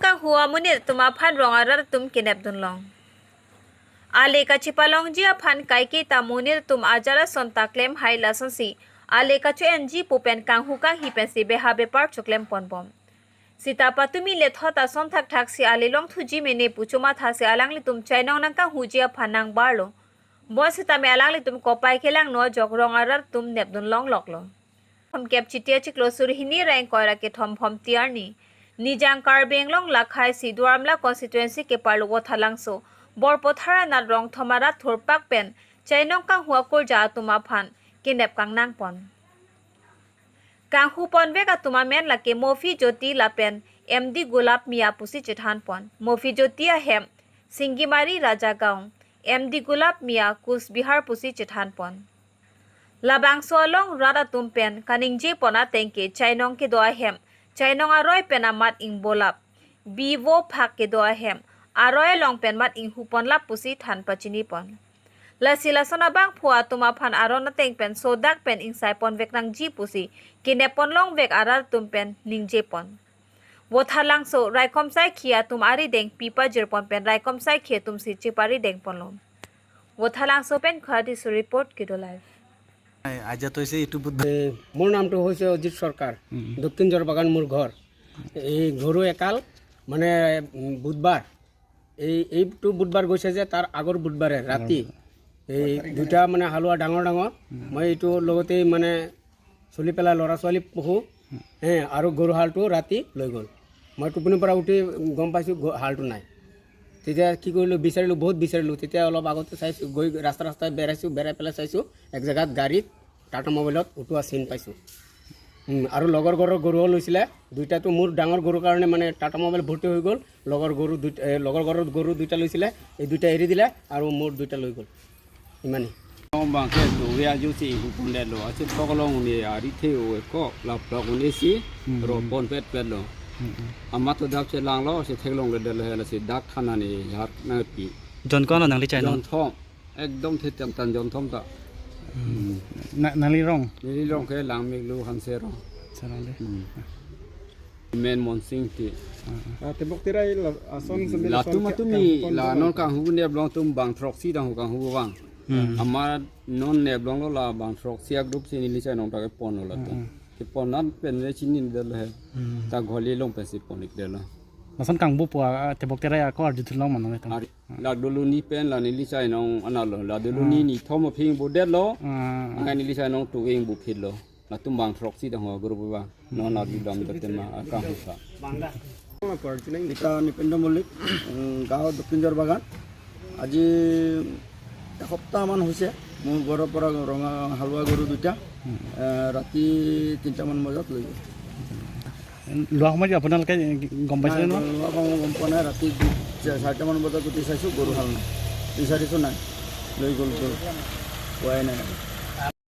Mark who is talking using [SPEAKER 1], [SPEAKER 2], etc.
[SPEAKER 1] ka huwa munir tuma phan rongarar tum kinep dunlong ale ka chipalong ji phan kai ke ta munir tum ajara sonta claim hai lasansi ale ka chu NG pupen kang hu ka hi pen si be ha be par choklem ponbom sita patumi le thota son thak thak si ale long thuji mene puchuma tha se alangli tum chainong nang ka hujia phanang barlo bo sita me alangli tum kopai kelang no jok rongarar tum nep dunlong loklo हम cap चिटिया चिक्लो सुरहिनी rank कोयरा के थम फम तियारनी निजांग कारबेंगलोंग लाखाय सिदुआमला constituency के पालुगो थालांगसो बरपथारा ना रंग थमारा थोरपाक pen चाइनों का हुआ core जा तुमा फान किनेप कांगनांग पन कांगहु पनवे का तुमा मेन लाके मोफी ज्योति लापेन MD गुलाब मिया पुसी चिठान पन मोफी ज्योतिया हेम सिंगीमारी राजा गांव MD गुलाब मिया कुछ बिहार पुसी चिठान पन labang solong rada tumpen kaningje pona tengke chainong ke doa hem chainong aroi penamat ing bolap bivo phak ke doa hem aroi long pen mat ing hupon lap pusi than pachini pon la sila sona bang phua tuma phan aron teng pen sodak pen ing sai pon vek nang ji pusi kine pon long vek arar tumpen ningje pon wothalang so raikom sai khia tum ari deng pipa jirpon pen raikom sai khie tum si chipari deng pon lom wothalang so pen khadi su report kido live
[SPEAKER 2] আজ তো এসে YouTube
[SPEAKER 3] মোর নামটো হৈছে অজিত সরকার দক্ষিণ জরবাগান মোর ঘর এই গরু একাল মানে বুধবার এইটো বুধবার গৈছে যে তার আগর বুধবারে রাতি এই দুটা মানে হালুয়া ডাঙর ডাঙর মই এইটো লগতে মানে চলি পেলাই ল'ৰা ছোৱালী পহু আৰু গৰু হালটো ৰাতি লৈ গ'ল মই টোপনিৰ পৰা উঠি গম পাইছোঁ হালটো নাই তেতিয়া কি কৰিলোঁ বিচাৰিলোঁ বহুত বিচাৰিলোঁ তেতিয়া অলপ আগতে চাইছোঁ গৈ ৰাস্তাই বেৰাই পেলাই চাইছোঁ এক জেগাত গাড়ীত টাটা মোবাইলত উঠোৱা চিন পাইছোঁ আৰু লগৰ ঘৰৰ গৰুও লৈছিলে দুইটাতো মোৰ ডাঙৰ গৰুৰ কাৰণে মানে টাটা মোবাইল ভৰ্তি হৈ গ'ল লগৰ ঘৰৰ গৰু দুইটা লৈছিলে এই দুইটা এৰি দিলে আৰু মোৰ দুইটা লৈ গ'ল ইমানেই
[SPEAKER 4] bangke do we aju si hupun le lo ache tokolong ni ari the o ko la plok ni si ro pon pet pet lo amat to dak che lang lo se thelong le de la si dak khana ni har na pi
[SPEAKER 2] জন কোন নাংলি চাই
[SPEAKER 4] jon thom ekdom the tam tan jon thom ta
[SPEAKER 2] Nangli wrong
[SPEAKER 4] ni rong ke lang mi lu han se ro
[SPEAKER 2] সারাং De
[SPEAKER 4] men mon sing ti
[SPEAKER 3] tebok tirai ason
[SPEAKER 4] la tu ma tu mi la non ka hu ne blong tum bang throk si dang hu ka hu bang amar non ne blong lo la bang throk sia group si ni li chai nong ta ke pon lo la tu ke pon nan pen le chin ni de le ta goli long pe si pon ik de la
[SPEAKER 2] มาสันกังบุปัวแต่บอกแต่ไรก็จุดทุนลองมันเลยตั้ง
[SPEAKER 4] la dulu ni pen la ni li chai nong ana lo la dulu ni ni thom phing bu det lo ngai ni li chai nong tu ing bu phit lo la tum bang throk si dang ho group ba non na di dam de tema ka hu sa
[SPEAKER 3] এটা নিপেন্দ্ৰ মল্লিক গাঁও দক্ষিণ জৰবাগান আজি এসপ্তাহমান হৈছে মোৰ ঘৰৰ পৰা ৰঙা হালুৱা গৰু দুটা ৰাতি 3টামান বজাত লৈ গ'ল
[SPEAKER 2] লোৱা সময়ত আপোনালোকে গম পাইছিলে ন
[SPEAKER 3] গম পোৱা নাই ৰাতি 4টামান বজাত উঠি চাইছোঁ গৰু হাল নাই বিচাৰিছোঁ নাই লৈ গ'ল গৰু পোৱাই নাই